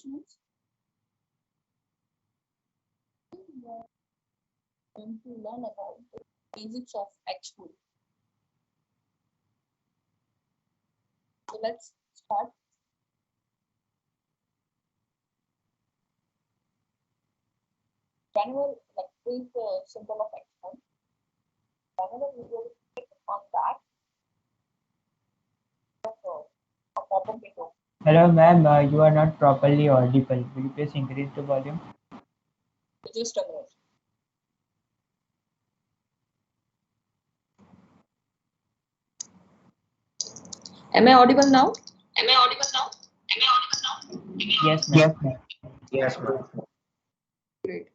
questions? Going to learn about the basics of Xcode. So let's start. Whenever, like, this is the symbol of Xcode. Whenever you will click on that, a pop-up window. Hello, ma'am. You are not properly audible. Will you please increase the volume? Just a minute. Am I audible now? Am I audible now? Am I audible now? Yes, ma'am. Yes, ma'am. Great.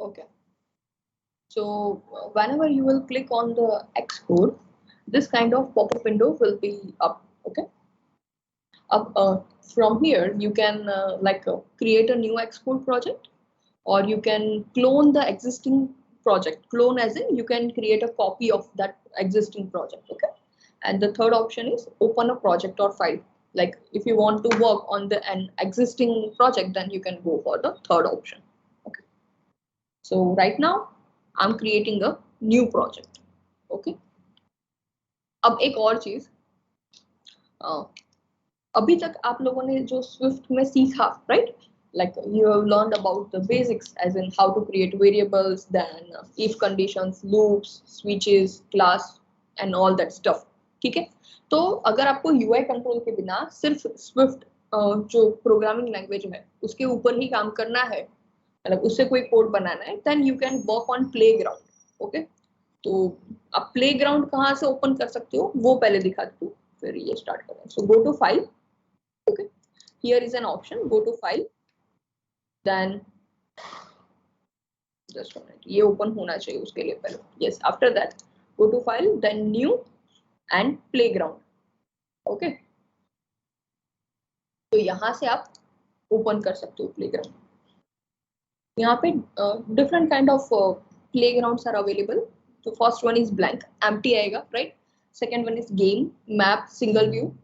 Okay. So whenever you will click on the Xcode, this kind of pop-up window will be up. Okay. From here, you can create a new Xcode project, or you can clone the existing project. Clone as in you can create a copy of that existing project. Okay. And the third option is open a project or file. Like if you want to work on an existing project, then you can go for the third option. Okay. So right now I'm creating a new project. Okay. अब एक और चीज, अभी तक आप लोगों ने जो स्विफ्ट में सीखा, right, like you have learned about the basics as in how to create variables, then if conditions, loops, switches, class and all that stuff. ठीक है, तो अगर आपको UI कंट्रोल के बिना सिर्फ स्विफ्ट जो प्रोग्रामिंग लैंग्वेज है उसके ऊपर ही काम करना है, मतलब उससे कोई कोड बनाना है, then you can work on playground. Okay, तो आप प्लेग्राउंड कहाँ से ओपन कर सकते हो वो पहले दिखाती हूँ, फिर ये स्टार्ट करें. So go to file. Okay, here is an option, go to file, then just a minute, ये open होना चाहिए उसके लिए पहले. Yes, after that go to file, then new and playground. Okay, तो यहाँ से आप open कर सकते हो playground. यहाँ पे different kind of playgrounds are available. So first one is blank, empty आएगा, right? Second one is game, map, single view.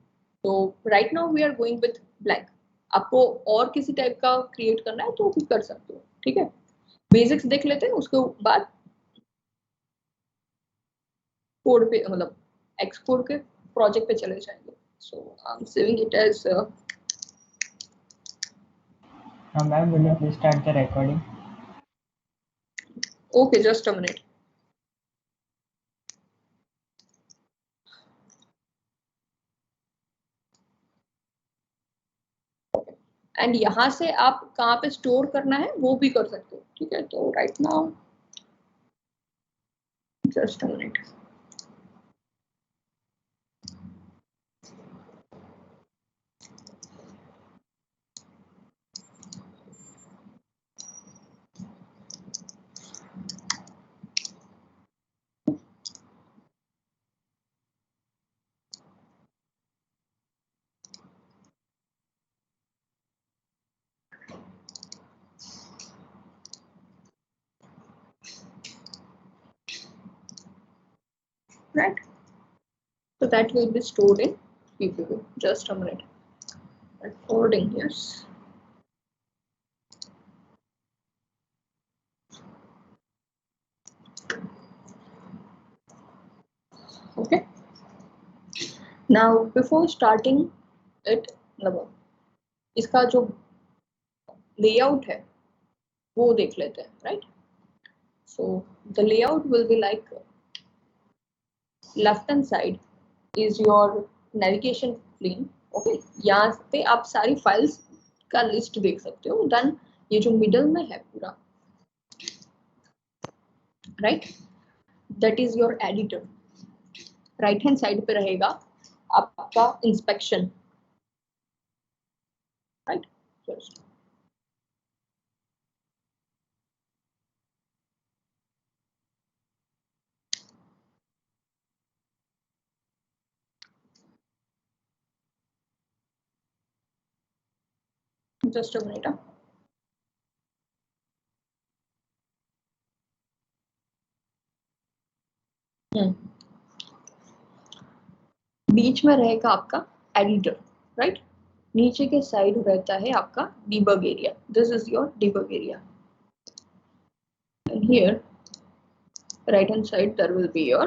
So right now we are going with blank. आपको और किसी टाइप का क्रिएट करना है तो भी कर सकते हो. ठीक है, बेसिक्स देख लेते हैं, उसके बाद कोड पे, मतलब एक्सकोड के प्रोजेक्ट पे चले जाएंगे. So I am saving it as. Ma'am, will you please start the recording? Okay, just a minute. And यहाँ से आप कहाँ पे स्टोर करना है वो भी कर सकते हो. ठीक है, तो right now just a minute. Right, so that will be stored in PPV. Just a minute. Recording, yes. Okay, now before starting it, मतलब इसका जो layout है वो देख लेते हैं, right? So the layout will be like left hand side is your navigation plane. Okay, यहाँ पे आप सारी फाइल्स का लिस्ट देख सकते हो. देन ये जो मिडल में है पूरा, right, that is your editor. Right hand side पे रहेगा आपका inspection, right. Just a minute. बीच में रहेगा आपका एडिटर, राइट? नीचे के साइड रहता है आपका debug area. This is your debug area. And here, right hand side, there will be your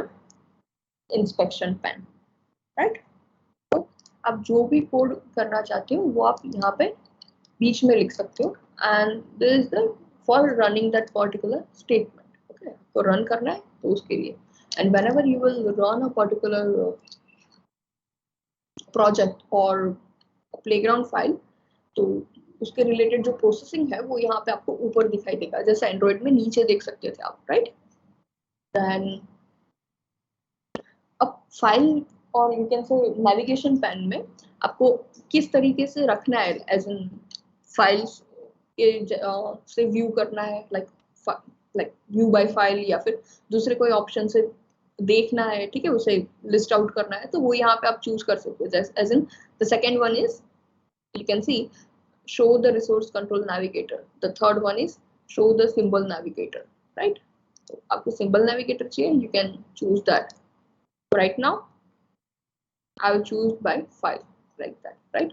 inspection pen, right? तो आप जो भी कोड करना चाहते हो वो आप यहाँ पे बीच में लिख सकते हो. And this is the for running that particular statement. Okay, तो रन करना है तो उसके लिए. And whenever you will run a particular project or playground file, तो उसके रिलेटेड जो प्रोसेसिंग है वो यहाँ पे आपको ऊपर दिखाई देगा, जैसे एंड्रॉइड में नीचे देख सकते थे आप, राइट? देन अब फाइल और you can say navigation pan में आपको किस तरीके से रखना है, एज इन फाइल्स के से व्यू करना है, लाइक व्यू बाय फाइल, या फिर दूसरे कोई ऑप्शन से देखना है, ठीक है, उसे लिस्ट आउट करना है, तो वो यहाँ पे आप चूज कर सकते हो. As in the second one is you can see show the resource control navigator. The third one is show the symbol navigator, right? So आपको symbol navigator चाहिए, you can choose that. Right now I will choose by file, like that, right?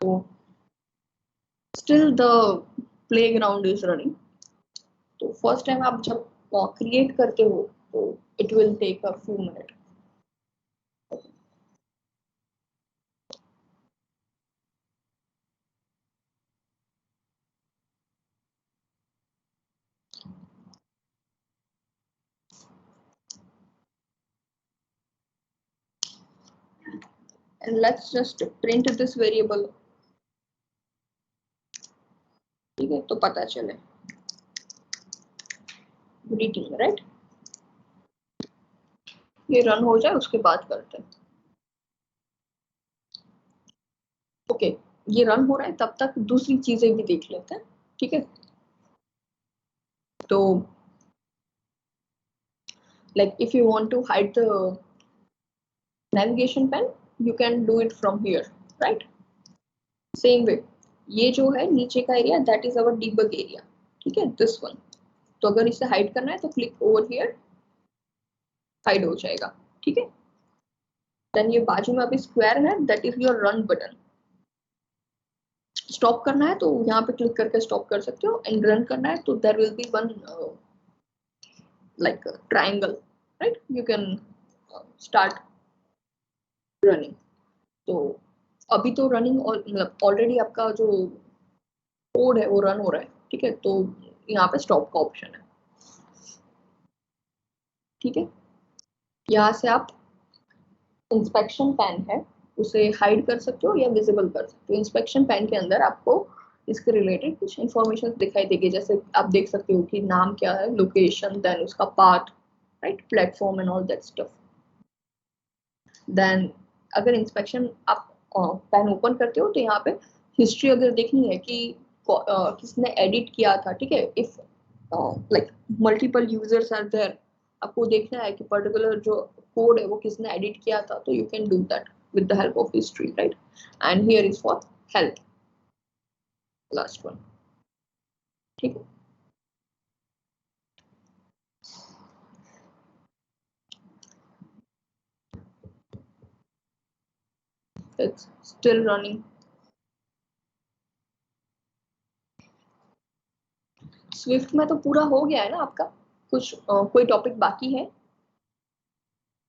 So still the playground is running. तो first time आप जब create करते हो तो it will take a few minutes. And let's just print this variable. ठीक है, तो पता चले greeting, right? ये रन हो जाए उसके बाद करते हैं. ओके, ये रन हो रहा है, तब तक दूसरी चीजें भी देख लेते हैं, ठीक है? तो like if you want to hide the navigation pen, you can do it from here, right? Same way, ये जो है नीचे का area, that is our debug area, ठीक है, this one. तो अगर इसे हाइड करना है तो क्लिक ओवर हियर, हाइड हो जाएगा, ठीक है? देन ये बाजू में अभी स्क्वायर है, that is your run button. Stop करना है तो यहाँ पे क्लिक करके स्टॉप कर सकते हो, एंड रन करना है तो there will be one like a triangle, right? You can start running. तो अभी तो रनिंग मतलब ऑलरेडी आपका जो कोड है वो रन हो रहा है, ठीक है? तो यहाँ पे स्टॉप का ऑप्शन है, ठीक है? यहाँ से आप इंस्पेक्शन पैन है उसे हाइड कर सकते हो या विजिबल कर सकते हो. इंस्पेक्शन पैन के अंदर आपको इसके रिलेटेड कुछ इंफॉर्मेशन दिखाई देगी, जैसे आप देख सकते हो कि नाम क्या है, लोकेशन, देन उसका path, right, platform and all that stuff. Then अगर इंस्पेक्शन आप पैन ओपन करते हो तो यहाँ पे हिस्ट्री अगर देखनी है कि किसने एडिट किया था, ठीक है, if like multiple users are there, आपको देखना है कि पर्टिकुलर जो कोड है वो किसने एडिट किया था, तो you can do that with the help of history, right? And here is for help, last one, ठीक है? It's still running. स्विफ्ट में तो पूरा हो गया है ना आपका, कुछ कोई टॉपिक बाकी है?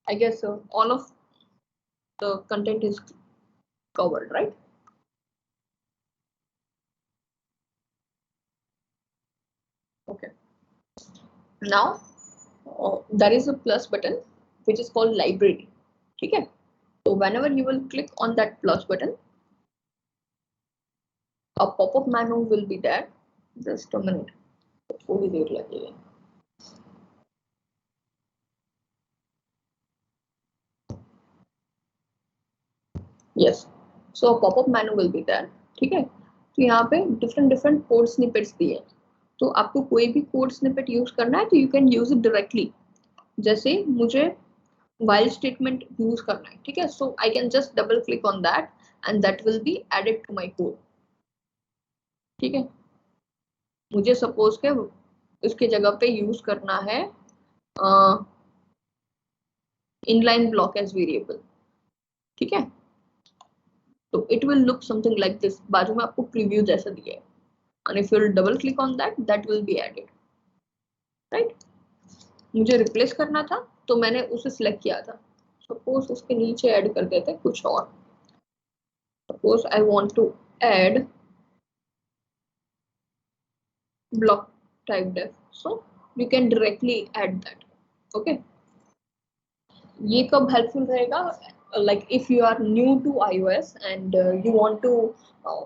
I guess all of the content is covered, right? Okay, now there is a plus button which is called library, ठीक है? So whenever you will click on that plus button, a pop-up menu will be there. Just a minute, थोड़ी देर लगेगी. Yes, so a pop-up menu will be there, ठीक है? तो यहाँ पे different code snippets दिए, तो आपको कोई भी कोड स्निपेट यूज करना है तो you can use it directly. जैसे मुझे while स्टेटमेंट यूज करना है, ठीक है, so I can just double click on that and that will be added to my code, ठीक है? मुझे सपोज के इसके जगह पे यूज करना है इनलाइन ब्लॉक एज वेरिएबल, ठीक है। तो it will look something like this, बाजू में आपको प्रीव्यू जैसा दिया है, and if you'll double click on that, that will be added, right? मुझे रिप्लेस करना था तो मैंने उसे सिलेक्ट किया था, सपोज उसके नीचे ऐड कर देते कुछ और, suppose I want to add block type def, so you can directly add that, okay? ये कब हेल्पफुल रहेगा, like if you are new to iOS and you want to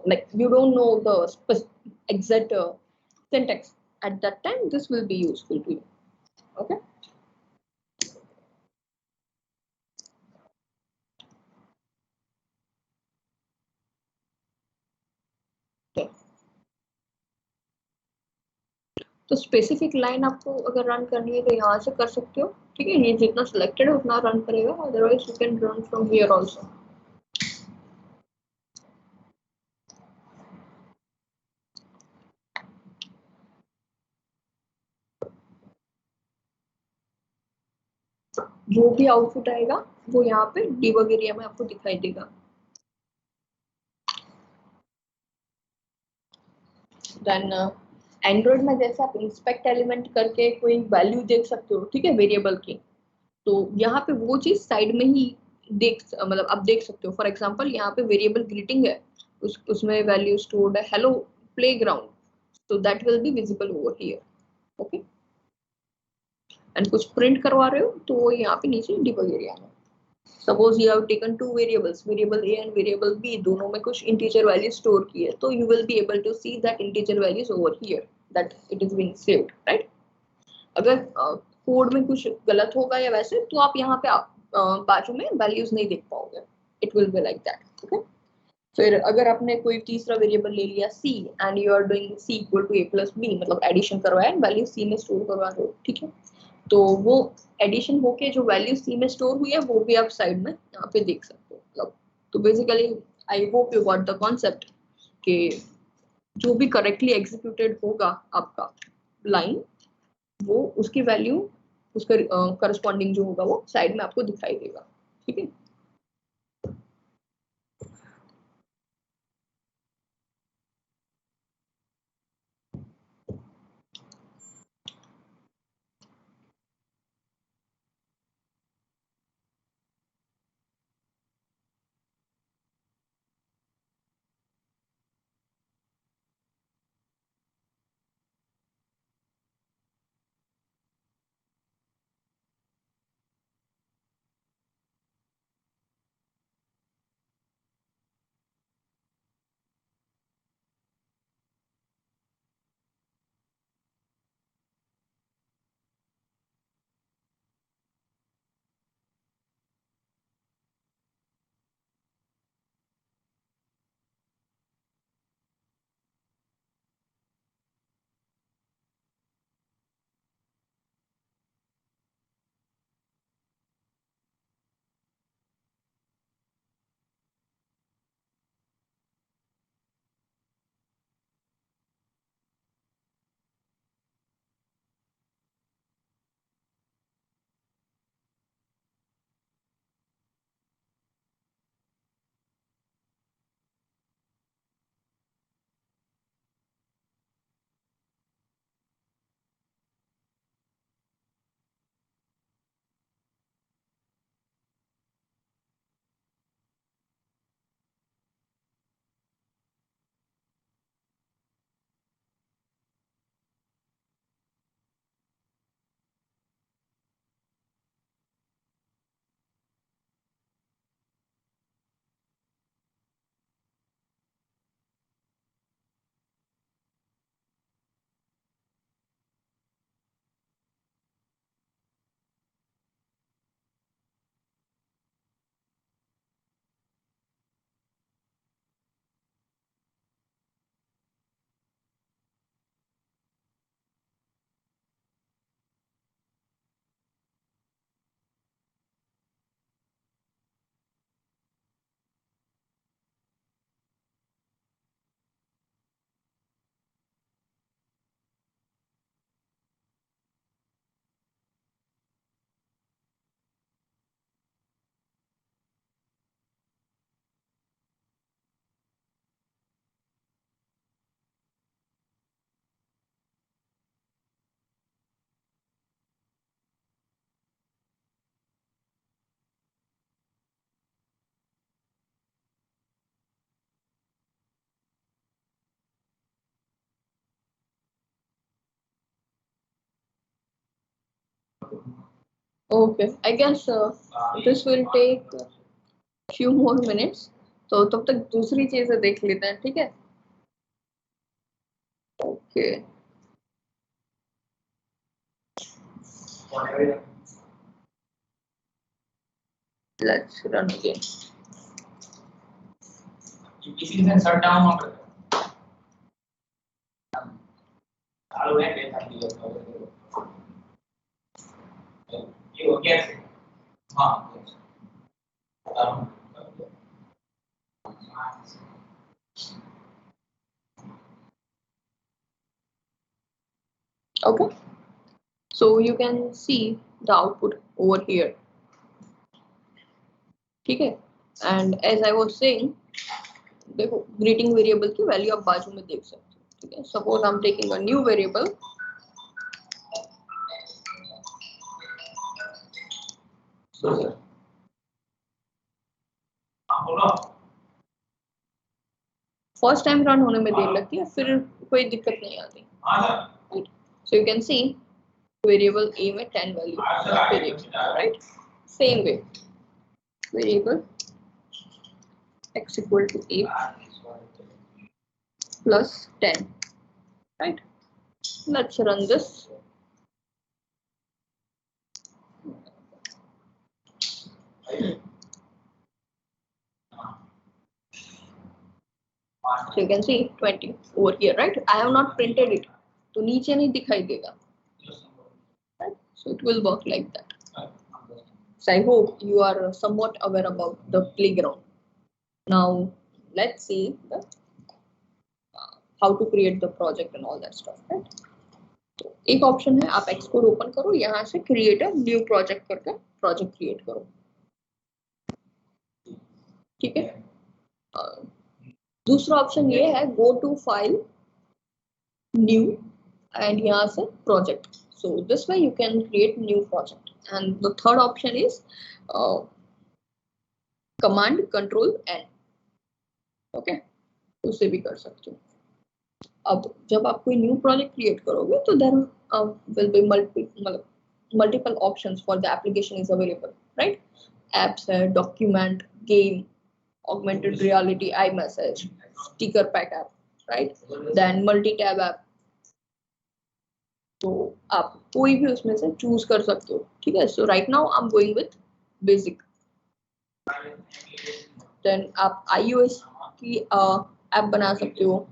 like you don't know the exact syntax, at that time this will be useful to you, okay? Okay. तो specific line आपको अगर run करनी है तो यहाँ से कर सकते हो, ठीक है। ये जितना सिलेक्टेड है उतना रन करेगा, otherwise you can run from here also. जो भी आउटपुट आएगा वो यहाँ पे डिबग एरिया में आपको दिखाई देगा। देन एंड्रॉइड में जैसे आप इंस्पेक्ट एलिमेंट करके कोई वैल्यू देख सकते हो, ठीक है, वेरिएबल की, तो यहाँ पे वो चीज साइड में ही मतलब आप देख सकते हो। फॉर एग्जांपल यहाँ पे वेरिएबल ग्रीटिंग है, उसमें वैल्यू स्टोर्ड है hello playground, so that will be visible over here, okay? And कुछ प्रिंट करवा रहे हो तो वो यहाँ पे नीचे डिबग एरिया में, suppose you have taken two variables, variable A and variable B, दोनों में कुछ इंटीजर वैल्यू स्टोर की है, तो you will be able to see that integer values over here, that it is being saved, right? अगर code में कुछ गलत होगा या वैसे, तो आप यहाँ पे बाजू में वैल्यूज नहीं देख पाओगे, it will be like that, okay? फिर अगर आपने कोई तीसरा वेरिएबल ले लिया C and you are doing C equal to A plus B, मतलब एडिशन करवाया एंड वैल्यू सी में स्टोर करवा रहे हो, ठीक है, तो वो एडिशन होके जो वैल्यू सी में स्टोर हुई है वो भी आप साइड में यहाँ पे देख सकते हो, मतलब। तो basically I hope you got the concept कि जो भी करेक्टली एग्जीक्यूटेड होगा आपका लाइन, वो उसकी वैल्यू उसका करस्पॉन्डिंग जो होगा वो साइड में आपको दिखाई देगा, ठीक है। Okay, I guess this will take few more minutes. तो तब तक दूसरी चीजें देख लेते हैं, ठीक है? Okay. Let's run again. किसी ने शट डाउन कर चालू है ये हो गया हाँ Okay, so you can see the output over here. ठीक है? And as I was saying, देखो greeting variable की वैल्यू आप बाजू में देख सकते हो, ठीक है? Suppose I'm taking a new variable. So first time run होने में देर लगती है, फिर कोई दिक्कत नहीं आती, right? So you can see variable a में 10 value, right? Same way variable x equal to a plus 10, right? Let's run this. So you can see 20 over here, right? I have not printed it, तो नीचे नहीं दिखाई देगा, right? So it will work like that. So I hope you are somewhat aware about the playground. Now let's see the how to create the project and all that stuff, right? तो एक option है, आप Xcode open करो, यहाँ से create a new project करके project create करो, ठीक है? दूसरा ऑप्शन ये है, go to file new and यहाँ से project. So this way you can create new project. And the third option is command control N. Okay, उससे भी कर सकते हो. अब जब आप कोई न्यू प्रोजेक्ट क्रिएट करोगे तो there will be multiple options for the application is available, right? Apps है, document, game, augmented reality, I message, sticker pack app, right? Then multi tab app. तो आप कोई भी उसमें से चूज कर सकते हो, ठीक है? So right now I am going with basic. Then आप iOS की ऐप बना सकते हो,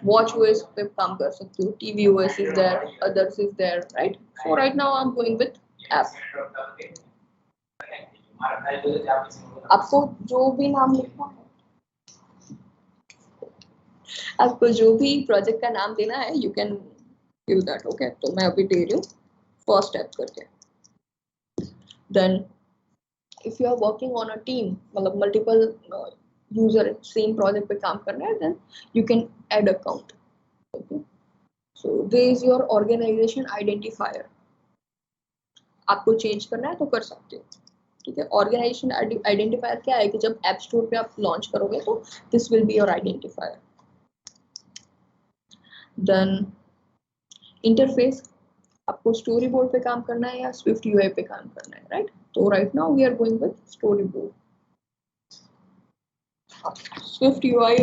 वॉच ओएस पे काम कर सकते हो, TV OS is there, others is there, right? So right now I am going with app. आपको जो भी नाम लिखना है, आपको जो भी प्रोजेक्ट का नाम देना है, you can give that. Okay, तो मैं अभी दे रही हूँ फर्स्ट ऐप करके. Then if you are working on a team, मतलब मल्टीपल यूजर सेम प्रोजेक्ट पे काम करना है, then you can add account. Okay, so this is your organization identifier. आपको चेंज करना है तो कर सकते हो, ठीक है? ऑर्गेनाइजेशन आइडेंटिफायर क्या है कि जब ऐप स्टोर पे आप लॉन्च करोगे तो this will be your identifier. Then interface, आपको स्टोरी बोर्ड पे काम करना है या स्विफ्ट यूआई पे काम करना है, राइट? तो right now we are going with storyboard. Swift UI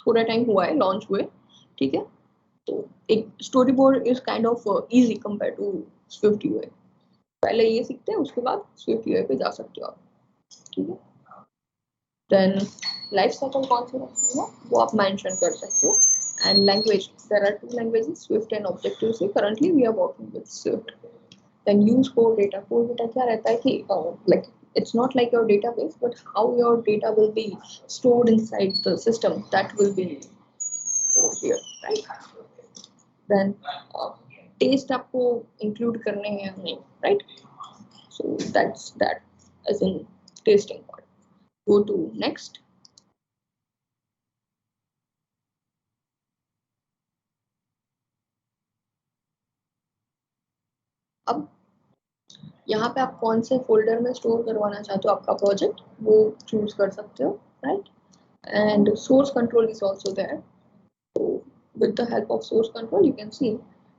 थोड़ा टाइम हुआ है लॉन्च हुए, ठीक है? तो एक storyboard is kind of easy compare to Swift UI. पहले ये सीखते हैं, उसके बाद स्विफ्ट यूआई पे जा सकते हो आप, ठीक है? देन लाइफ साइकिल कौन से रखते हो वो आप मेंशन कर सकते हो. And language, there are 2 languages, Swift and objective C. Currently we are working with Swift. Then use core data. Core data क्या रहता है कि like it's not like your database, but how your data will be stored inside the system, that will be over here, right? Then taste आपको include करने हैं या नहीं, right? So that's that as in tasting part. Go to next. अब यहाँ पे आप कौन से फोल्डर में स्टोर करवाना चाहते हो आपका प्रोजेक्ट, वो चूज कर सकते हो, right? And source control is also there. So with the help of source control, you can see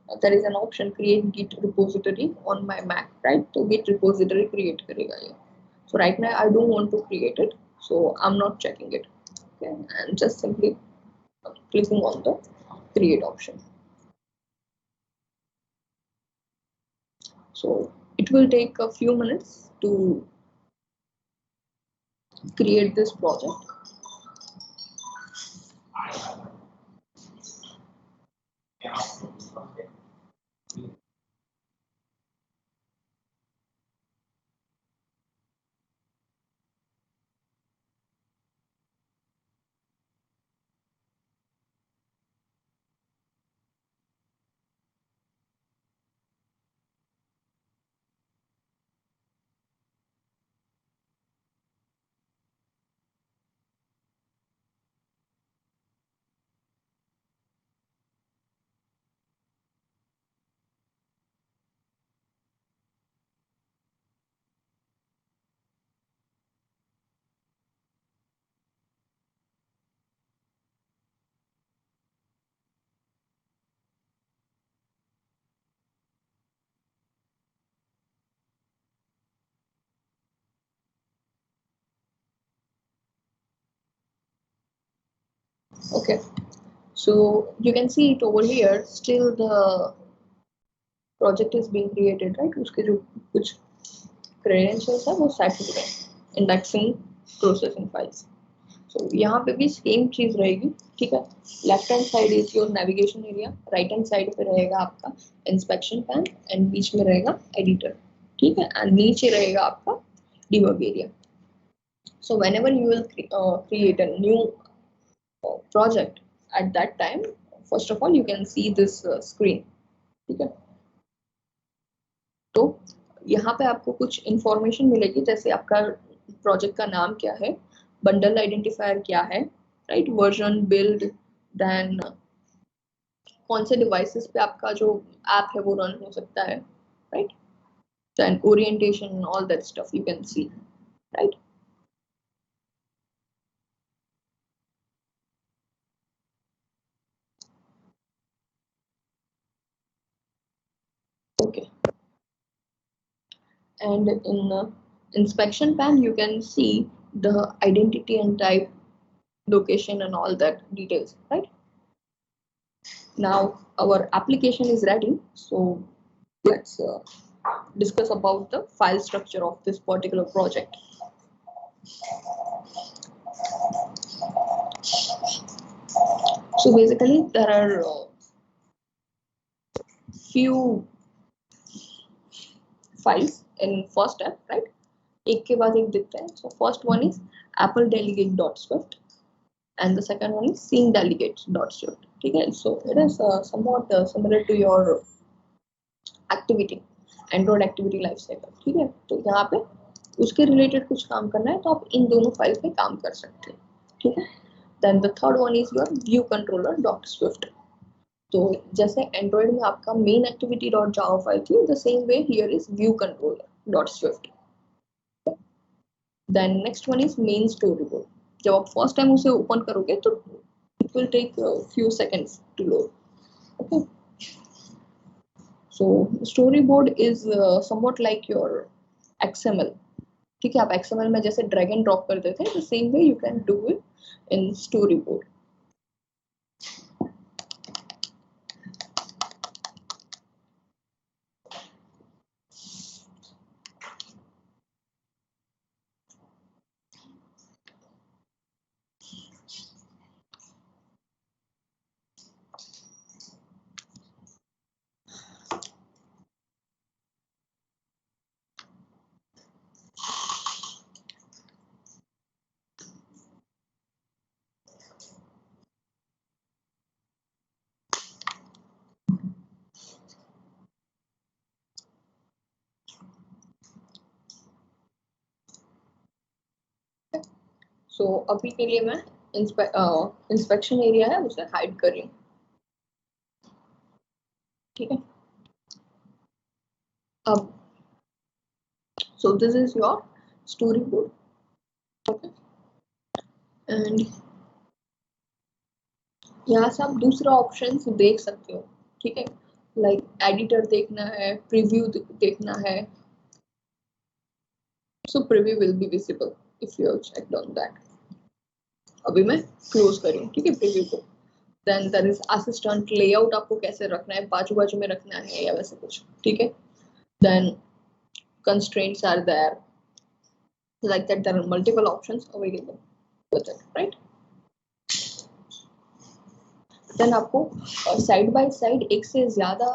there is an option create git repository on my Mac, right? So git repository create करेगा ये. So right now I don't want to create it, so I'm not checking it. Okay, and just simply clicking on the create option. So it will take a few minutes to create this project. Okay, so you can see it over here. Still the project is being created, right? उसके जो कुछ credentials है वो set हो गए. Indexing, processing files. So यहाँ पे भी सेम चीज रहेगी, ठीक है. Left hand side is your navigation area, right hand side पे रहेगा आपका इंस्पेक्शन पैन एंड बीच में रहेगा एडिटर, ठीक है. एंड नीचे रहेगा आपका debug area. So whenever you will create a new project at that time, first of all you can see this screen, ठीक है. तो यहाँ पे आपको कुछ इंफॉर्मेशन मिलेगी, जैसे आपका प्रोजेक्ट का नाम क्या है, बंडल आइडेंटिफायर क्या है, राइट, वर्जन, बिल्ड, देन कौन से डिवाइसेस पे आपका जो ऐप है वो रन हो सकता है, right, then orientation, all that stuff you can see, right. Okay, and in inspection pan you can see the identity and type, location and all that details, right. Now our application is ready, so let's discuss about the file structure of this particular project. So basically there are few files in first step, right? एक के बाद एक दिखते हैं. So first one is apple delegate.swift and the second one is scene delegates.swift, ठीक है. So it is somewhat similar to your activity, Android activity lifecycle, ठीक है. तो यहाँ पे उसके रिलेटेड कुछ काम करना है तो आप इन दोनों फाइल पे काम कर सकते हैं, ठीक है. Then the third one is your view controller.swift. तो जैसे एंड्रॉइड में आपका main activity dot java file थी, the same way here is view controller dot swift. Then next one is main storyboard. जब आप फर्स्ट टाइम उसे open करोगे तो it will take few seconds to load. Okay, so storyboard is somewhat like your XML, ठीक है. आप XML में जैसे ड्रैग एंड ड्रॉप करते थे, the same way you can do it in storyboard. So अभी के लिए मैं इंस्पेक्शन एरिया है उसे हाइड कर रही हूँ, ठीक है. अब सो this is your story board, okay. And यहाँ से आप दूसरा ऑप्शन देख सकते हो, ठीक है. लाइक एडिटर देखना है, प्रीव्यू देखना है, so preview will be visible if you have checked on that. अभी मैं क्लोज करी हूँ, ठीक है, प्रीव्यू को। Then there is assistant, layout आपको कैसे रखना है, बाजू बाजू में रखना है या वैसे कुछ, ठीक है। Then constraints are there, like that there are multiple options available with it, right? Then आपको साइड बाय साइड एक से ज्यादा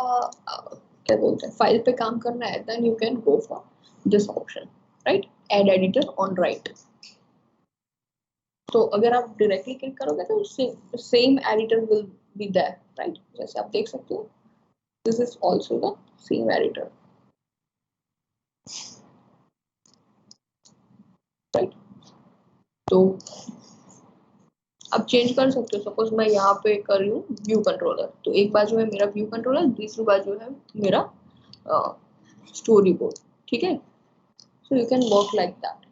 क्या बोलते हैं फाइल पे काम करना है, then you can go for this option, right, add editor on right. तो अगर आप डायरेक्टली क्लिक करोगे तो same editor will be there, right, जैसे आप देख सकते हो this is also the same editor, right. तो आप चेंज कर सकते हो। सपोज मैं यहाँ पे कर रही हूँ व्यू कंट्रोलर, तो एक बाजू है मेरा व्यू कंट्रोलर, दूसरी बाजू है मेरा स्टोरी बोर्ड, ठीक है। So you can work like that,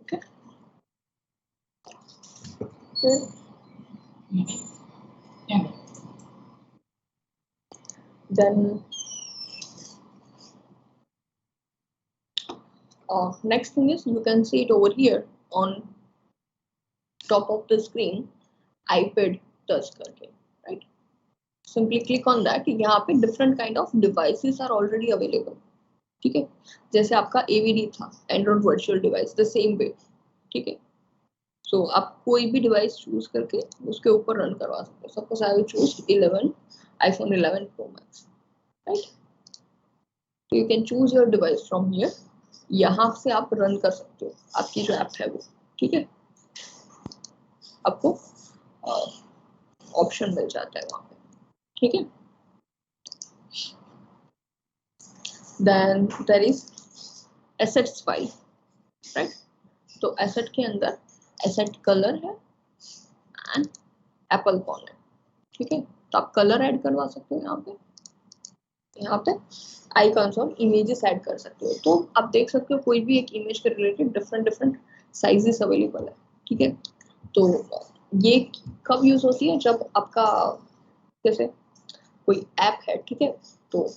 okay. Then next thing is you can see it over here on top of the screen, iPad touch करके, right? Simply click on that. यहाँ पे different kind of devices are already available, ठीक है। जैसे आपका AVD था, Android Virtual Device, the same way, ठीक है। सो आप कोई भी डिवाइस चूज करके उसके ऊपर रन करवा सकते हो। Suppose I will choose 11 iPhone 11 Pro Max, right. तो you can choose your device from here, यहाँ से आप रन कर सकते हो आपकी जो ऐप है वो, ठीक है। आपको ऑप्शन मिल जाता है वहाँ पे, ठीक है। Then there is assets file, right. तो एसेट के अंदर एसेट कलर है एंड एप्पल कॉन है, ठीक है। तो आप कलर ऐड करवा सकते हो यहाँ पे आइकॉन्स और इमेजेस ऐड कर सकते हो। तो आप देख सकते हो कोई भी एक इमेज के रिलेटेड डिफरेंट साइजेस अवेलेबल है, ठीक है। तो ये कब यूज होती है, जब आपका जैसे कोई ऐप है, ठीक है, तो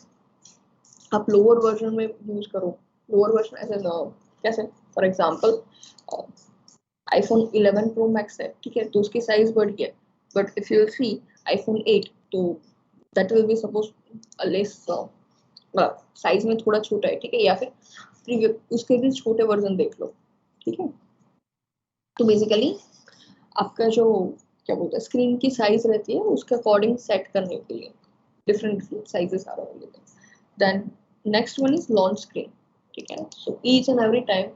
आप लोअर वर्जन में यूज करो। लोअर वर्जन ऐसे कैसे, for example iPhone 11 Pro Max है, ठीक है, तो उसकी साइज बढ़ी है, but if you see iPhone 8, तो that will be suppose less size में थोड़ा छोटा है, ठीक है, या फिर उसके भी छोटे वर्जन देख लो, ठीक है। तो बेसिकली आपका जो क्या बोलते हैं स्क्रीन की साइज रहती है उसके अकॉर्डिंग सेट करने के लिए different sizes are available. Then next one is launch screen, ठीक है। So each and every time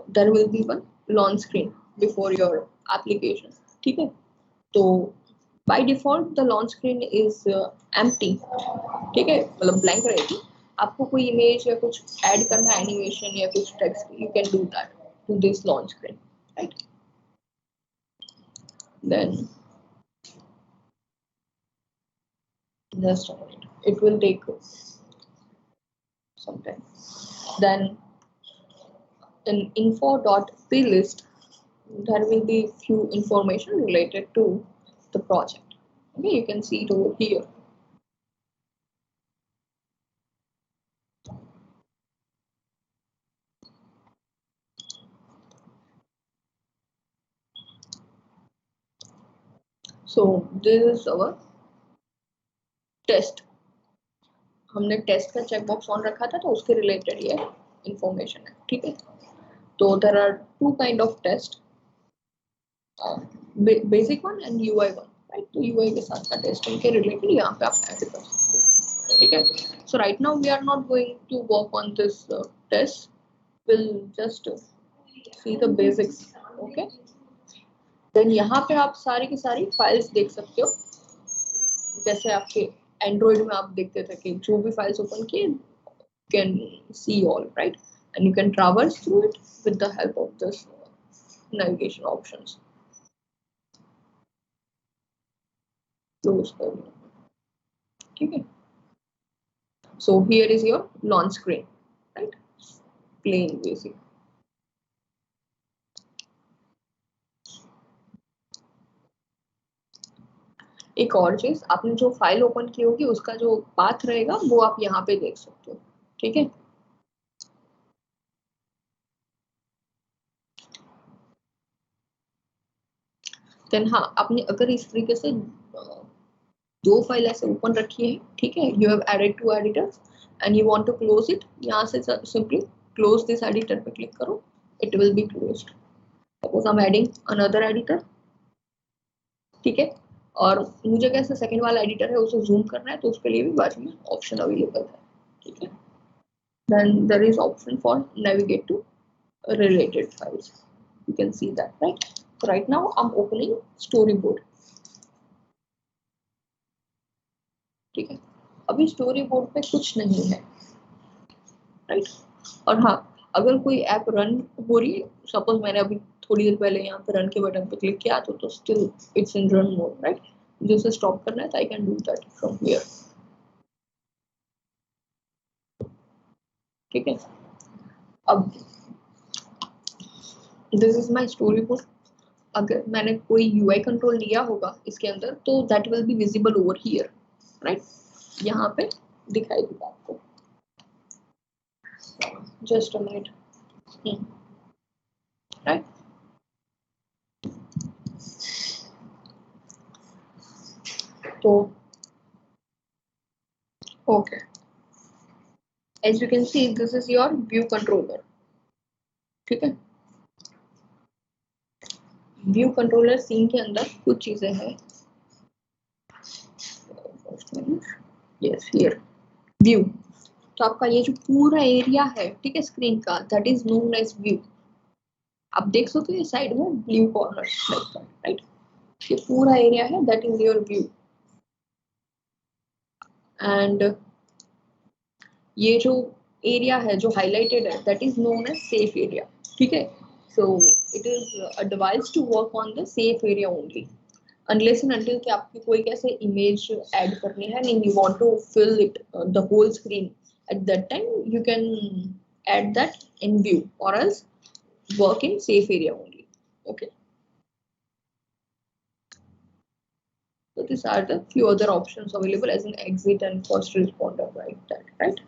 there will be one launch screen before your application, ठीक है। तो by default the launch screen is empty, ठीक है, मतलब blank रहेगी। आपको कोई इमेज या कुछ ऐड करना है, एनिमेशन या कुछ text, you can do that to this launch screen, right. Then just a minute, it will take some time. Then in info.plist there will be few information related to the project, okay, you can see it over here. So this is our test, हमने test का check box on रखा था तो उसके related ये information है, ठीक है। तो there are two kind of test, basic one and UI one, right. तो यूआई के साथ का टेस्टिंग के रिलेटेड यहाँ पे आप ऐड कर सकते हो, ठीक है। So right now we are not going to work on this test, will just see the basics, okay. Then यहाँ पे आप सारी की सारी फाइल्स देख सकते हो, जैसे आपके एंड्रॉइड में आप देखते थे कि जो भी फाइल्स ओपन किए can see all, right, and you can traverse through it with the help of this navigation options. Close कर लो, ठीक है। So here is your launch screen, right, plain basic. एक और चीज, आपने जो फाइल ओपन की होगी उसका जो पाथ रहेगा वो आप यहाँ पे देख सकते हो, ठीक है। देन हाँ, आपने अगर इस तरीके से दो फाइल ऐसे ओपन रखी है, ठीक है, you have added two editors and you want to close it, यहाँ से सिंपली क्लोज दिस एडिटर पे क्लिक करो, it will be closed. Suppose I am adding another editor, ठीक है, और मुझे कैसे सेकंड वाला एडिटर है उसे जूम करना है तो उसके लिए भी बाजू में ऑप्शन अवेलेबल है, ठीक है। Then there is option for navigate to related files, you can see that, right? So right now I'm opening storyboard, ठीक है। अभी स्टोरी बोर्ड पे कुछ नहीं है, राइट। और हाँ, अगर कोई ऐप रन हो रही है, सपोज मैंने अभी थोड़ी देर पहले यहाँ पे रन के बटन पे क्लिक किया तो still it's in run mode, right. मुझे उसे स्टॉप करना है तो I can do that from here, ठीक है। अब this is my story board, अगर मैंने कोई यूआई कंट्रोल लिया होगा इसके अंदर तो that will be visible over here, right, यहाँ पे दिखाई देगा आपको। Just a minute, right. तो okay, as you can see this is your view controller, ठीक है। व्यू कंट्रोलर सीन के अंदर कुछ चीजें हैं, यस हियर व्यू। तो आपका ये जो पूरा एरिया है, ठीक है, स्क्रीन का, that is known as view. आप देख सकते हो ये साइड में ब्लू कॉर्नर, राइट, ये पूरा एरिया है, that is your view. And ये जो एरिया है जो हाईलाइटेड है, that is known as safe area, ठीक है। So it is advised to work on the safe area only unless and until कि आपकी कोई कैसे इमेज ऐड करनी है and you want to fill it the whole screen, at that time you can add that in view or else work in safe area only, okay. So these are the few other options available as an exit and first responder, right.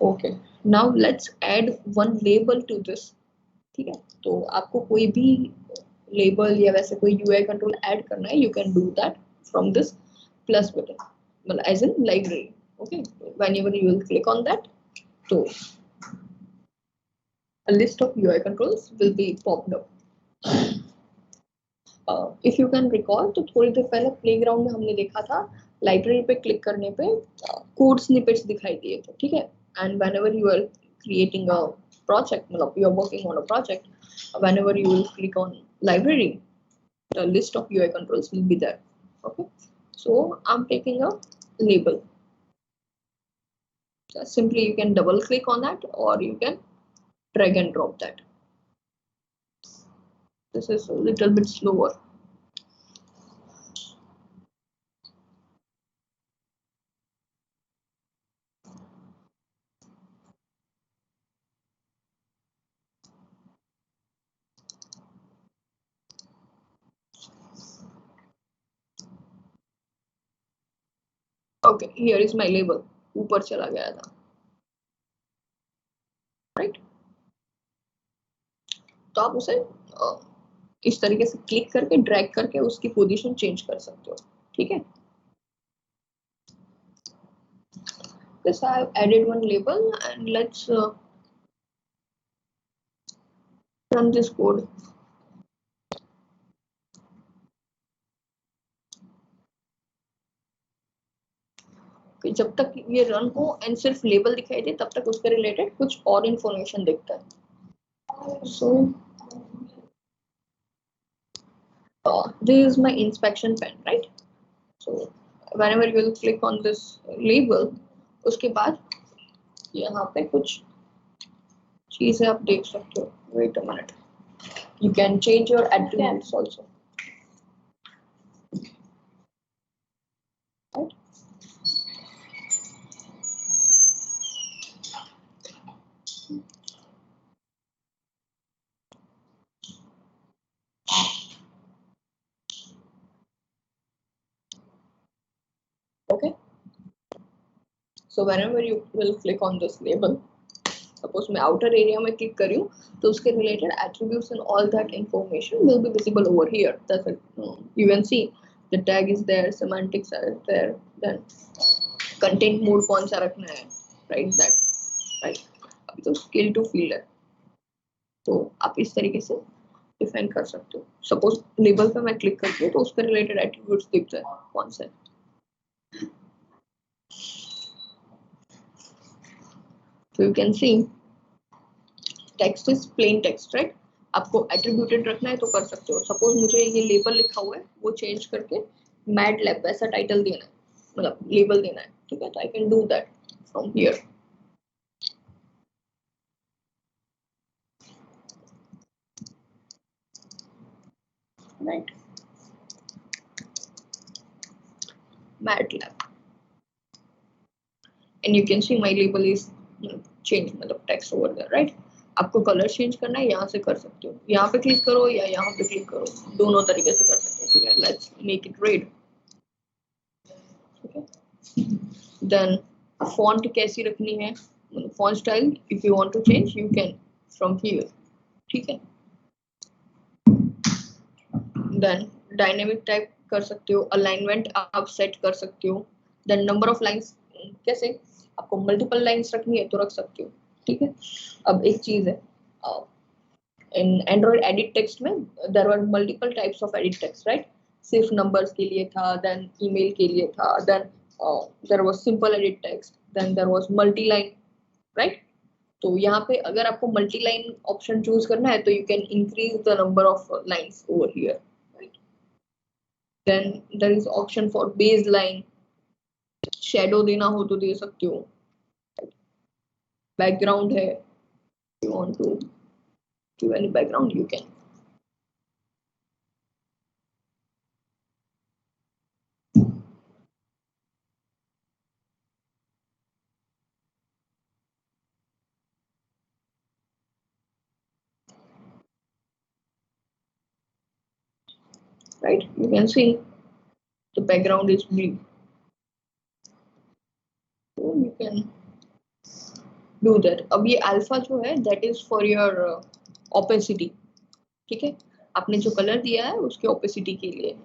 Okay, now let's add one label to this, ठीक है। तो आपको कोई भी label या वैसे कोई UI control add करना है, you can do that from this plus button, मतलब as in library, okay. Whenever you will click on that, तो a list of UI controls will be popped up. If you can recall, तो थोड़ी देर पहले playground में हमने देखा था library पे क्लिक करने पे कोड स्निपेट्स दिखाई दिए थे, ठीक है। And whenever you are creating a project, मतलब you are working on a project, whenever you will click on library, the list of UI controls will be there, okay. So I'm taking a label. Just simply you can double click on that or you can drag and drop that. This is a little bit slower. Okay, here is my label, ऊपर चला गया था, right. तो आप उसे इस तरीके से क्लिक करके ड्रैग करके उसकी पोजीशन चेंज कर सकते हो, ठीक है। This I have added one label and let's run this code. जब तक ये रन हो एंड सिर्फ लेबल दिखाई दे तब तक उसके रिलेटेड कुछ और इंफॉर्मेशन दिखता है। सो this is my inspection pen, right? So whenever you will click on this label, उसके बाद यहाँ पे कुछ चीजें आप देख सकते हो। Wait a minute, you can change your attributes also, right? So whenever you will click on this label, suppose मैं outer area में click कर रही हूँ तो उसके related attributes and all that information will be visible over here. That's it. You can see the tag is there, semantics are there, then content mode कौन सा रखना है, right? That, right? अभी तो skill to field है, तो आप इस तरीके से डिफाइन कर सकते हो. सपोज लेबल पे मैं क्लिक करती हूँ तो उसके रिलेटेड एट्रीब्यूट्स दिखते हैं कौन से. So you can see text is plain text, right? आपको attributed रखना है तो कर सकते हो. सपोज मुझे ये लेबल लिखा हुआ है वो चेंज करके मैड लैब ऐसा टाइटल देना है, मतलब लेबल देना है, ठीक है? तो I can do that from here. Right, mad lab, and you can see my label is change, मतलब text over there, right? आपको कलर चेंज करना है यहाँ से कर सकते हो, यहाँ पे क्लिक करो या यहाँ पे क्लिक करो, दोनों तरीके से कर सकते हो, ठीक है? Let's make it red. Then font कैसी रखनी है, font style if you want to change you can from here, ठीक है? देन डायनेमिक टाइप कर सकते हो, अलाइनमेंट आप सेट कर सकते हो. देन नंबर ऑफ लाइंस, कैसे आपको मल्टीपल लाइंस रखनी है तो रख सकते हो, ठीक है? अब एक चीज है, इन एंड्रॉइड एडिट टेक्स्ट में there were multiple types of edit text, right? सिर्फ नंबर्स के लिए था, देन ईमेल के लिए था, then there was simple edit text, then there was multi line, right? तो यहाँ पे अगर आपको मल्टी लाइन ऑप्शन चूज करना है तो you can increase the number of lines over here, right? Then there is option for baseline, shadow देना हो तो दे सकते हो, बैकग्राउंड है, you want to give any background you can. Right, you can see the background is blue, so you can do that. अब ये alpha जो है that is for your opacity, ठीक है? आपने जो कलर दिया है उसके opacity के लिए.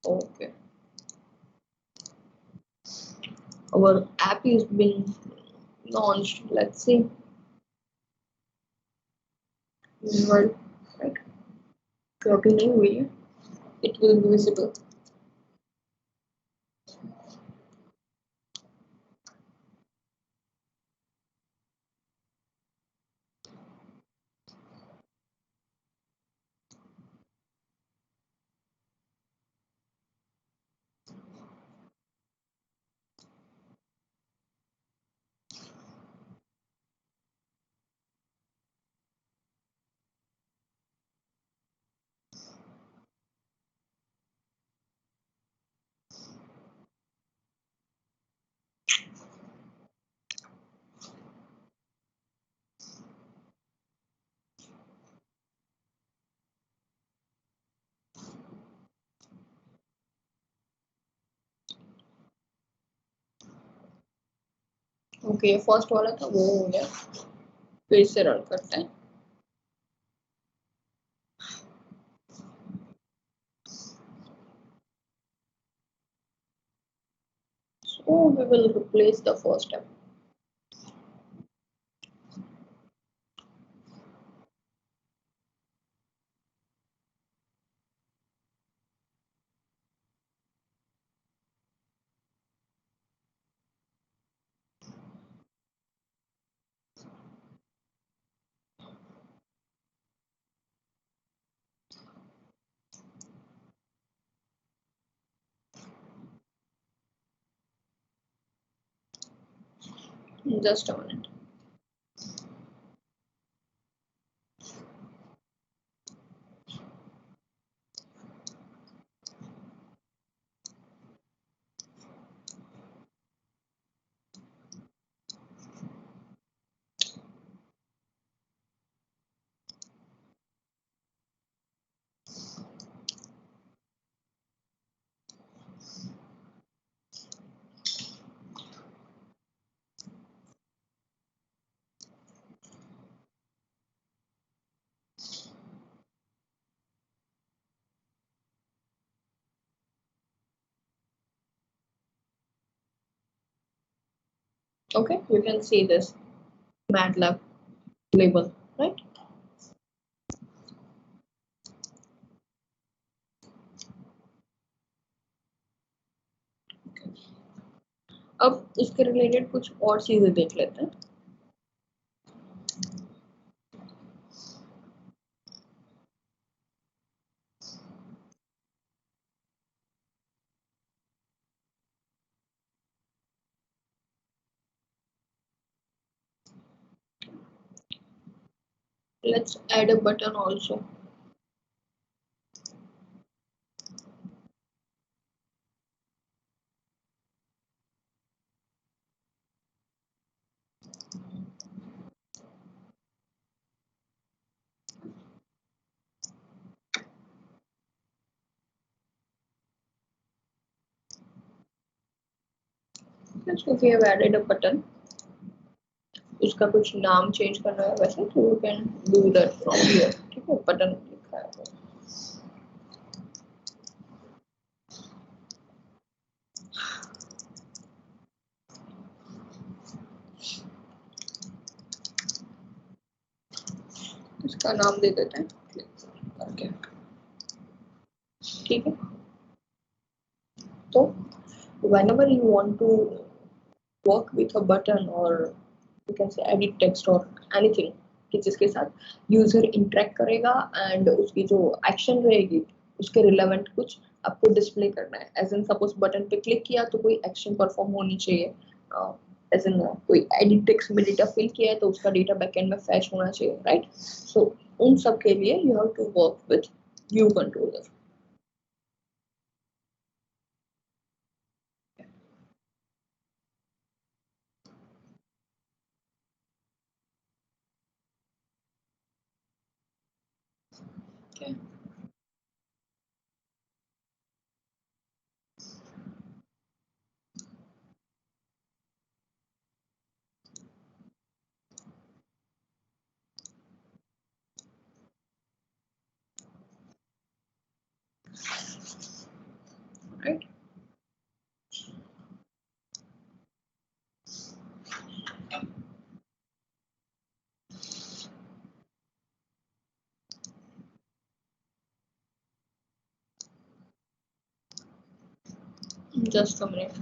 Okay, our app is being launched. Let's see. Well, right, क्योंकि नहीं हुई है, it will be visible. Okay, first वाला था वो हो गया, फिर से रन करते हैं. So we will replace the first step. Just a minute. Okay, you can see this MATLAB label, right? अब इसके रिलेटेड कुछ और चीजें देख लेते हैं. Let's add a button also. So we have added a button. उसका कुछ नाम चेंज करना है वैसे तो you can do that from here. ठीक है, बटन लिखा है. इसका नाम दे देते हैं करके. ठीक है, तो whenever you want to work with a button or you can say edit text or anything कि जिसके साथ यूजर इंटरेक्ट करेगा एंड उसकी जो एक्शन रहेगी उसके रिलेवेंट कुछ आपको डिस्प्ले करना है. एज इन सपोज बटन पे क्लिक किया तो कोई एक्शन परफॉर्म होनी चाहिए. एज इन कोई एडिट टेक्स्ट में डेटा फिल किया है तो उसका डेटा बैकएंड में फैच होना चाहिए, राइट? सो उन सब के लिए you have to work with view controller. Okay. Right. Just a minute.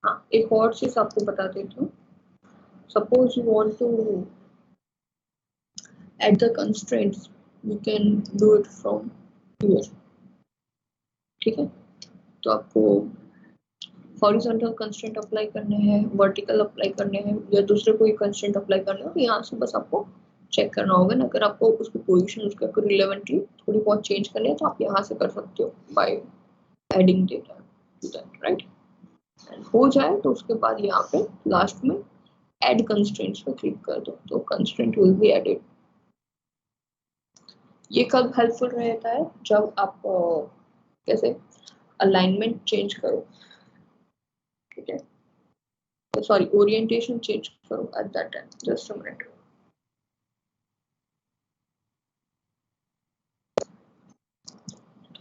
हाँ, एक और चीज आपको बता देती हूँ. Suppose you want to add the constraints, you can do it from here. ठीक है, तो आपको हॉरिजॉन्टल कंस्ट्रेंट अप्लाई करने हैं, वर्टिकल अप्लाई करने हैं या दूसरे कोई कंस्ट्रेंट अप्लाई करने हो तो यहाँ से बस आपको चेक करना होगा ना. अगर आपको उसकी पोजीशन उसके रिलेवेंटली थोड़ी बहुत चेंज करनी है तो आप यहाँ से कर सकते हो by adding data to that, right? And हो जाए तो उसके बाद यहाँ पे लास्ट में एड कंस्ट्रेंट्स पे क्लिक कर दो तो कंस्ट्रेंट विल बी एडेड. ये कब हेल्पफुल रहता है? जब आप कैसे अलाइनमेंट चेंज करो, ठीक है, सॉरी ओरिएंटेशन चेंज करो at that time. Just a minute.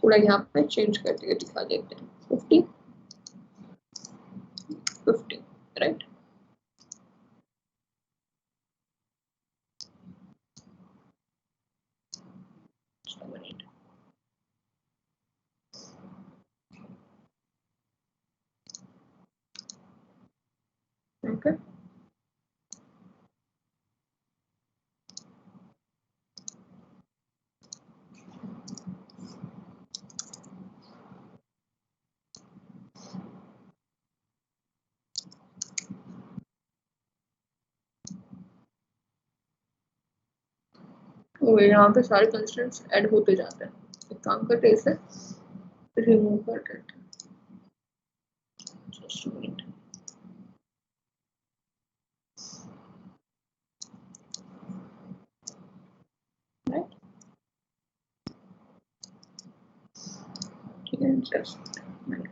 थोड़ा यहाँ पे चेंज करके दिखा देते हैं. 50 50, राइट? ओके, तो यहाँ पे सारे कंस्ट्रेंट्स ऐड होते जाते हैं. एक काम करते हैं, इसे रिमूव कर देते हैं. Just a minute. Right, just a minute.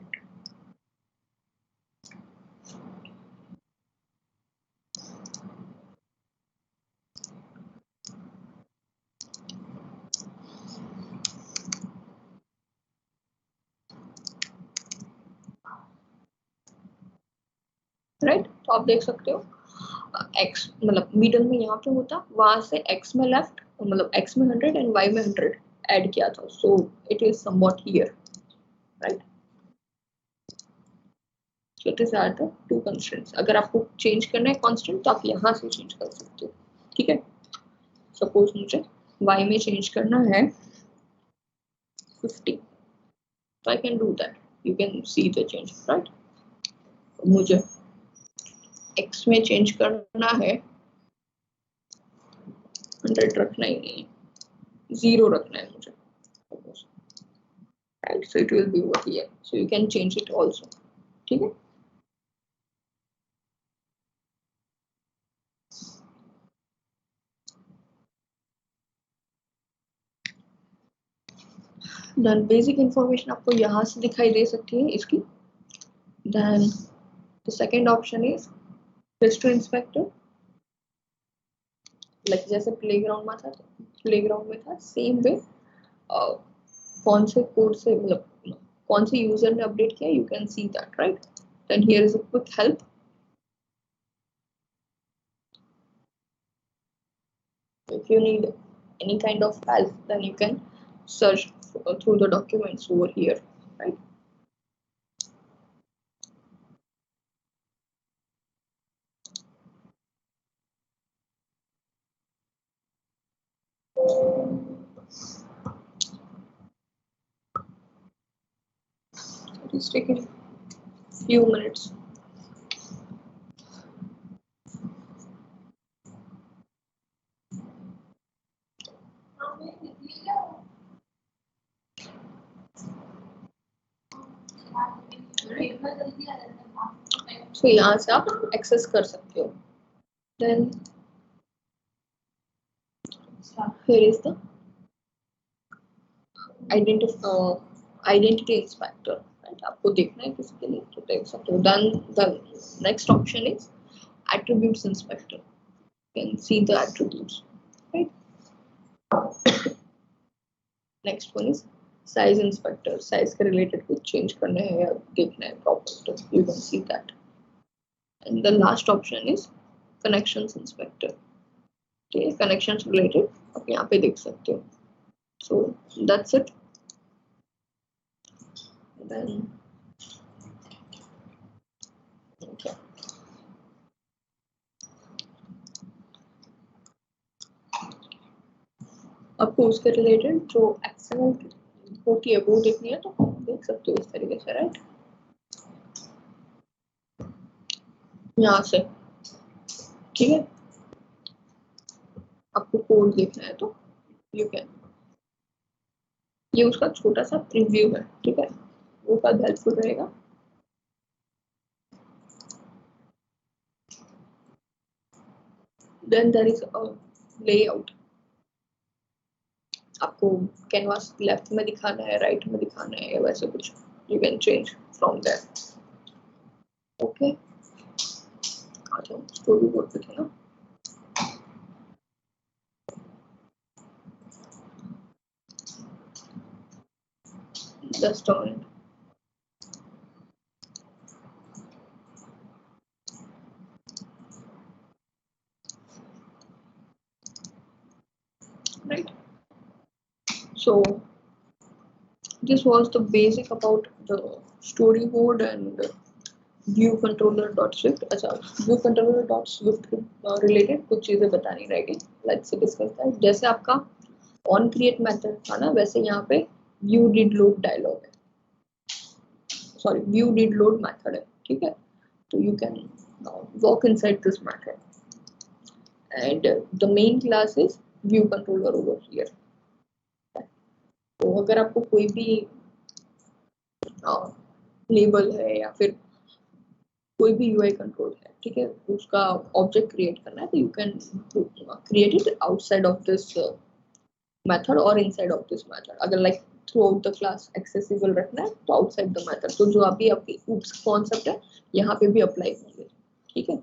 Right, तो आप देख सकते हो x मतलब मिडल में यहाँ पे होता, वहां से x में लेफ्ट मतलब x में 100 एंड y में 100 ऐड किया था, सो it is somewhat here, right. So these are the two constants. अगर आपको चेंज करना है कांस्टेंट तो आप यहाँ से चेंज कर सकते हो, ठीक है। सपोज मुझे y में चेंज करना है 50, so I can do that. You can see the change, right? मुझे x में चेंज करना है 100 रखना ही नहीं है, 0 रखना है मुझे, right? So it will be over here. So you can change it also, ठीक है। Then basic information आपको यहाँ से दिखाई दे सकती है इसकी। Then the second option is history inspector. Like जैसे प्लेग्राउंड में था, प्लेग्राउंड में था सेम वे, कौन से कोड से मतलब कौन से यूजर ने अपडेट किया, you can see that, right? Then here is a quick help. If you need any kind of help, then you can search through the documents over here, right? It is taking few minutes. So यहाँ से आप access कर सकते हो। Then here is the identity inspector, right? आपको देखना है किसी के लिए तो देख सकते हो। Then the next option is attributes inspector. You can see the attributes, right? Next one is size inspector. Size के related कुछ change करना है या देखना है proper तो you can see that. And the last option is connections inspector. Okay, connections related आप यहाँ पे देख सकते हो। So that's it. Then okay. आपको उसके रिलेटेड जो एक्सएमएल होती है वो देखनी है तो देख सकते हो इस तरीके से, राइट। यहाँ से ठीक है, आपको कोड देखना है तो यू कैन, ये उसका छोटा सा प्रीव्यू है, ठीक है, वो काफी हेल्पफुल रहेगा। Then there is a layout, आपको कैनवास लेफ्ट में दिखाना है, राइट में दिखाना है, या वैसे कुछ you can change from there. Okay, अच्छा स्टोरी बोर्ड पे थे ना, just a minute. Right, so this was the basic about the storyboard and view controller.swift। अच्छा, view controller.swift के related कुछ चीजें बतानी रह गई, let's discuss that। जैसे आपका on create method था ना, वैसे यहाँ पे view did load dialog है, sorry view did load method है, ठीक है। तो you can walk inside this method and the main class is view controller over here। तो अगर आपको कोई भी लेबल है या फिर कोई भी यूआई कंट्रोल है, ठीक है, उसका ऑब्जेक्ट क्रिएट करना है तो you can create it outside of this method और इनसाइड ऑफ दिस मेथड। अगर like through out the class accessible रखना है तो आउटसाइड द मेथड। तो जो अभी आपकी oops कॉन्सेप्ट है यहाँ पे भी अप्लाई होंगे, ठीक है।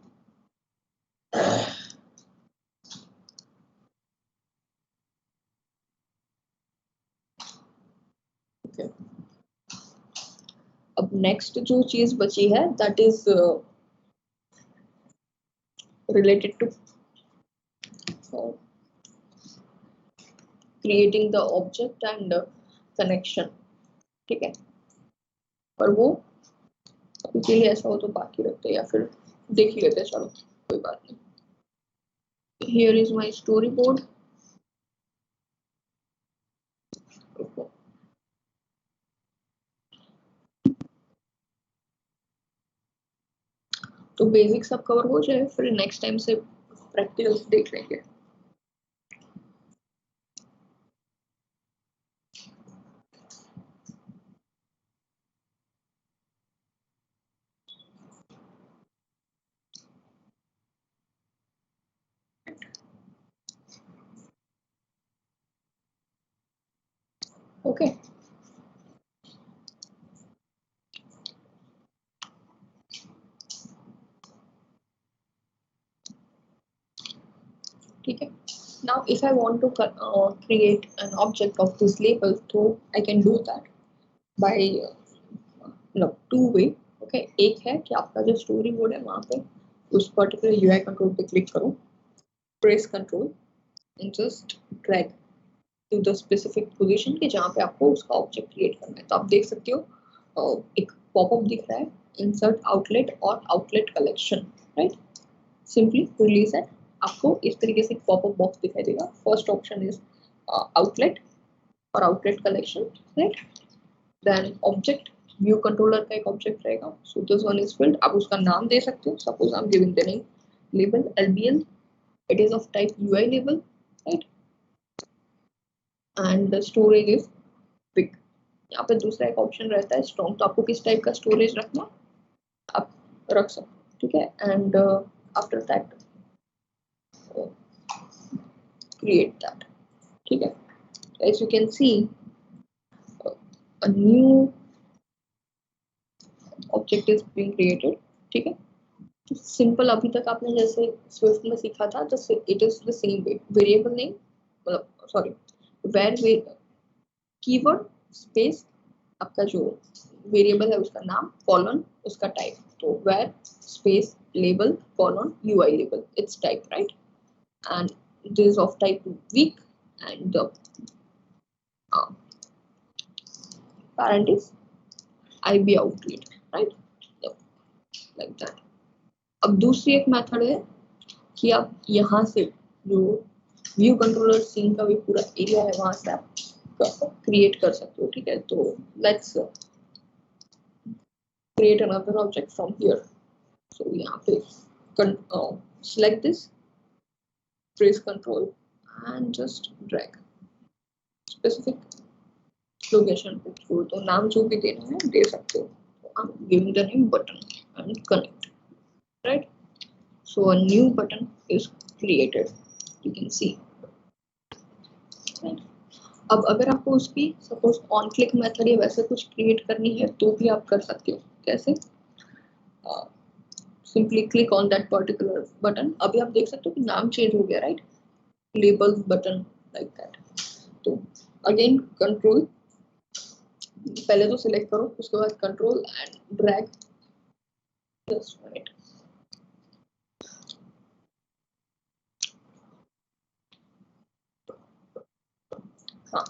Okay. अब नेक्स्ट जो चीज बची है that is related to creating the object and connection, ठीक है। पर वो अभी के लिए ऐसा हो तो बाकी रखते हैं या फिर देख ही लेते हैं, चलो कोई बात नहीं। Here is my story board. तो बेसिक सब कवर हो जाए फिर नेक्स्ट टाइम से प्रैक्टिकल्स देख लेंगे। ओके ठीक है। Now if I want to create an object of this label, so I can do that by two way. Okay, एक है कि आपका जो स्टोरी बोर्ड है वहां पे उस पर्टिकुलर यूआई कंट्रोल पे क्लिक करो, press control and just drag to the specific position के जहाँ पे आपको उसका ऑब्जेक्ट क्रिएट करना है। तो आप देख सकते हो एक पॉपअप दिख रहा है, इंसर्ट आउटलेट और outlet collection, right. Simply release है, आपको इस तरीके से पॉपअप बॉक्स दिखाई देगा। फर्स्ट ऑप्शन इज आउटलेट और outlet collection, right. Then object, view controller का एक ऑब्जेक्ट रहेगा, so this one is filled. आप उसका नाम दे सकते हो, suppose I am giving the name label LBL, it is of type UI label, right. And the storage is big. यहाँ पे दूसरा एक ऑप्शन रहता है स्ट्रॉन्ग, तो आपको किस टाइप का स्टोरेज रखना आप रख सकते हो, ठीक है। And after that create that, ठीक है। as you can see a new object is being created, ठीक है। सिंपल अभी तक आपने जैसे स्विफ्ट में सीखा था, तो it is the same way. Variable name मतलब सॉरी वेर कीवर्ड स्पेस आपका जो वेरिएबल है उसका नाम, कॉलन उसका टाइप, तो where space label colon UI label it's type, right. and this is of type weak and the parent is IB outlet, right, yep, like that। अब दूसरी एक मेथड है कि आप यहाँ से जो व्यू कंट्रोलर सीन का भी पूरा एरिया है वहां से आप क्रिएट कर सकते हो, ठीक है। तो let's create another object from here. So यहाँ पे select this, press control and just drag specific location पे छोड़ दो, नाम जो भी देना है दे सकते हो। आई am giving the name button and connect, right. So a new button is created, you can सी। अब अगर आपको उसकी सपोज ऑन क्लिक मेथड या वैसे कुछ क्रिएट करनी है तो भी आप कर सकते हो। कैसे? Simply click on that particular button. अभी आप देख सकते हो कि नाम चेंज हो गया, right, label button like that. तो अगेन कंट्रोल, पहले तो सिलेक्ट करो, उसके बाद control and drag, just right. हाँ,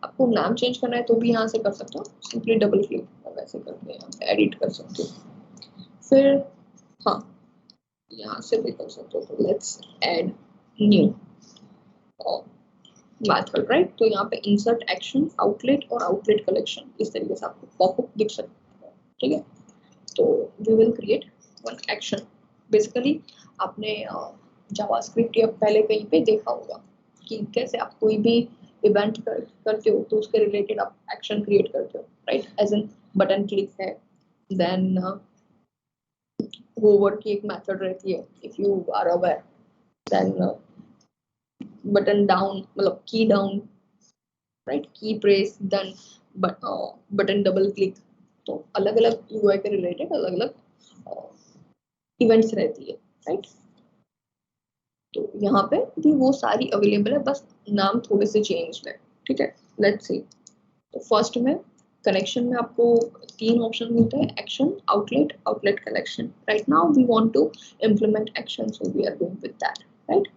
आपको नाम चेंज करना है तो भी यहाँ से कर सकते हो, सिंपली डबल क्लिक वैसे करके यहाँ पे एडिट कर सकते हो। फिर हाँ, यहाँ से भी कर सकते हो। तो let's add new method, right. तो यहाँ पे इंसर्ट एक्शन आउटलेट और आउटलेट कलेक्शन, इस तरीके से आपको पॉपअप दिख सकता है, ठीक है। तो we will create one action. Basically आपने जावास्क्रिप्ट या पहले कहीं पे देखा होगा कि कैसे आप कोई भी इवेंट करते हो तो उसके रिलेटेड आप एक्शन क्रिएट करते हो, right. As an button click है, देन होवर की एक मेथड रहती है, if you are aware. Then button down मतलब key down right, key press, then button double click. तो अलग अलग यूआई के रिलेटेड अलग अलग इवेंट्स रहती है, राइट। तो यहाँ पे भी वो सारी अवेलेबल है, बस नाम थोड़े से चेंज है, ठीक है। Let's see. तो फर्स्ट में कनेक्शन में आपको 3 ऑप्शन मिलते हैं, action, outlet, outlet connection. Right now we want to implement action, so we are going with that, right.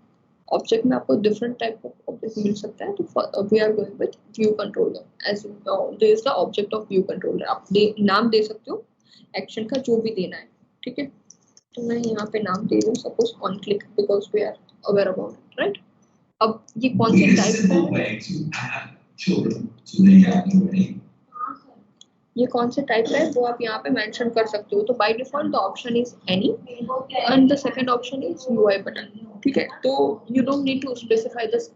Object में आपको डिफरेंट टाइप ऑफ ऑब्जेक्ट मिल सकता है, तो we are going with view controller. As this is the object of view controller. आप नाम दे सकते हो एक्शन का जो भी देना है, ठीक है। तो मैं यहाँ पे नाम दे दूँ suppose on click, because we are aware about it, right. अब ये कौन से टाइप का है, ये कौन से टाइप का है वो आप यहाँ पे मेंशन कर सकते हो। तो by default the option is any and the second option is UI button, ठीक है। तो you don't need to specify this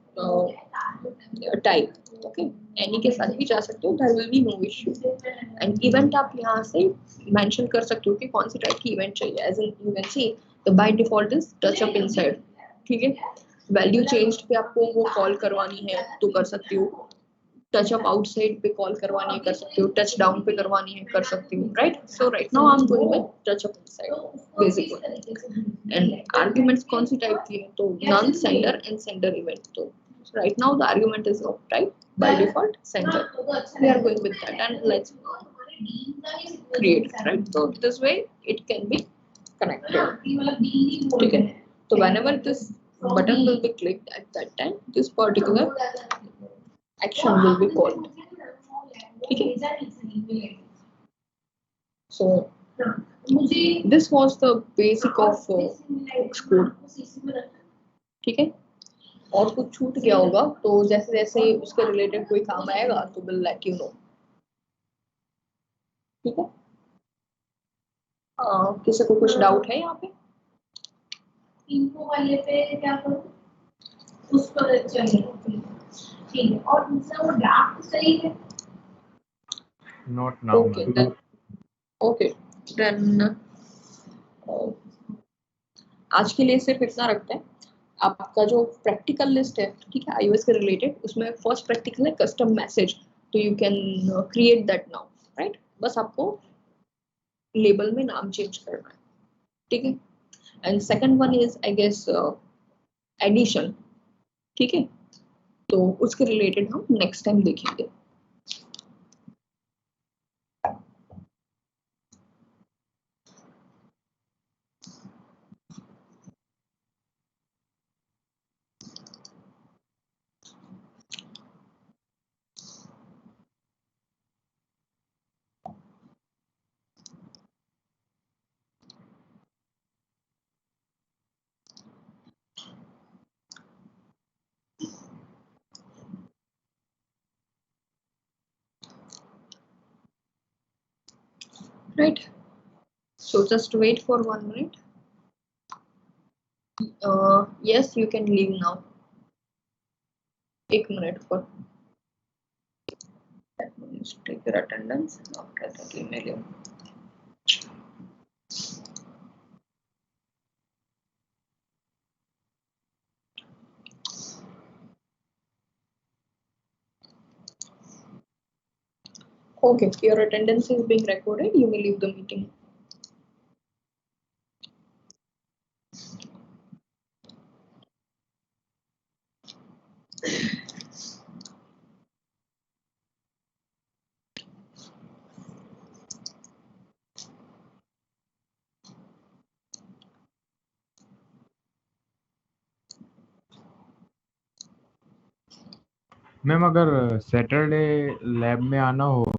type, okay. Any के साथ भी जा सकते हो, there will be no issue. And event आप यहाँ से मेंशन कर सकते हो कि कौन सी टाइप की इवेंट चाहिए, as in you can see the by default is touch up inside, ठीक है। वैल्यू चेंज पे आपको वो कॉल करवानी है तो कर सकते हो, टच अप आउटसाइड पे कॉल करवानी है कर सकते हो, टच डाउन पे करवानी है कर सकते हो, राइट। So right now I am going with touch up inside basic one. And arguments कौन सी टाइप की है, तो none, sender and sender event. तो right now the argument is of type by default sender, we are going with that and let's create, right। so this way it can be connected, ठीक है। तो whenever this button will be clicked at that time, this particular action will be called, ठीक है। So this was the basic of Xcode, ठीक है। और कुछ छूट गया होगा तो जैसे जैसे उसके रिलेटेड कोई काम आएगा तो विल लेट यू नो, ठीक है। किसी को कुछ डाउट है यहाँ पे? इनको वाले पे क्या करूँ, उस पर चलिए, ठीक है। और दूसरा वो ड्राफ्ट सही है, Not now. Okay, then okay, then आज के लिए सिर्फ इतना रखते हैं। आपका जो प्रैक्टिकल लिस्ट है, ठीक है, iOS के रिलेटेड, उसमें फर्स्ट प्रैक्टिकल है कस्टम मैसेज, तो you can create that now, right. बस आपको लेबल में नाम चेंज करना है, ठीक है। And second one is I guess edition, ठीक है। तो उसके रिलेटेड हम नेक्स्ट टाइम देखेंगे। Right, so just wait for 1 minute. Yes, you can leave now. 1 minute for that means take your attendance, after that email you. Okay, your attendance is being recorded, you may leave the meeting. Ma'am अगर Saturday lab में आना हो